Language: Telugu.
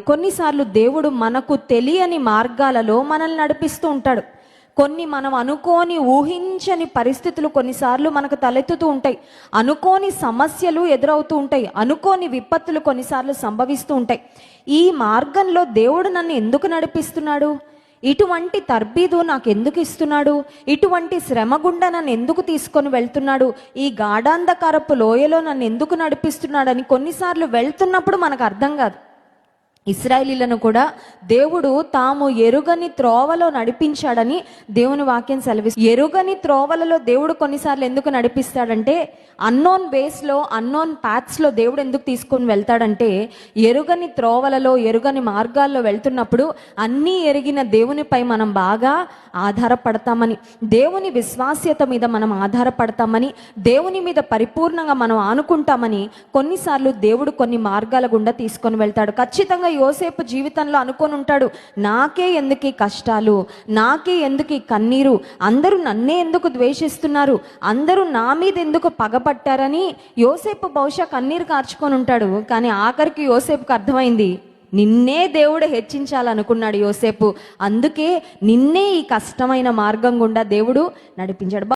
కొన్నిసార్లు దేవుడు మనకు తెలియని మార్గాలలో మనల్ని నడిపిస్తూ ఉంటాడు. కొన్ని మనం అనుకోని ఊహించని పరిస్థితులు కొన్నిసార్లు మనకు తలెత్తుతూ ఉంటాయి. అనుకోని సమస్యలు ఎదురవుతూ ఉంటాయి. అనుకోని విపత్తులు కొన్నిసార్లు సంభవిస్తూ ఉంటాయి. ఈ మార్గంలో దేవుడు నన్ను ఎందుకు నడిపిస్తున్నాడు, ఇటువంటి తర్బీదు నాకు ఎందుకు ఇస్తున్నాడు, ఇటువంటి శ్రమ గుండా నన్ను ఎందుకు తీసుకొని వెళ్తున్నాడు, ఈ గాఢాంధకారపు లోయలో నన్ను ఎందుకు నడిపిస్తున్నాడని కొన్నిసార్లు వెళ్తున్నప్పుడు మనకు అర్థం కాదు. ఇశ్రాయేలీలను కూడా దేవుడు తాము ఎరుగని త్రోవలో నడిపించాడని దేవుని వాక్యం సెలవిస్తుంది. ఎరుగని త్రోవలలో దేవుడు కొన్నిసార్లు ఎందుకు నడిపిస్తాడంటే, అన్నోన్ వేస్లో, అన్నోన్ పాత్స్లో దేవుడు ఎందుకు తీసుకొని వెళ్తాడంటే, ఎరుగని త్రోవలలో, ఎరుగని మార్గాల్లో వెళ్తున్నప్పుడు అన్నీ ఎరిగిన దేవునిపై మనం బాగా ఆధారపడతామని, దేవుని విశ్వాస్యత మీద మనం ఆధారపడతామని, దేవుని మీద పరిపూర్ణంగా మనం ఆనుకుంటామని కొన్నిసార్లు దేవుడు కొన్ని మార్గాల గుండా తీసుకొని వెళ్తాడు. ఖచ్చితంగా యోసేపు జీవితంలో అనుకొని ఉంటాడు, నాకే ఎందుకు ఈ కష్టాలు, నాకే ఎందుకు ఈ కన్నీరు, అందరూ నన్నే ఎందుకు ద్వేషిస్తున్నారు, అందరూ నా మీద ఎందుకు పగపట్టారని యోసేపు బహుశా కన్నీరు కార్చుకొని ఉంటాడు. కానీ ఆఖరికి యోసేపుకు అర్థమైంది, నిన్నే దేవుడు హెచ్చించాలనుకున్నాడు యోసేపు. అందుకే నిన్నే ఈ కష్టమైన మార్గం గుండా దేవుడు నడిపించాడు.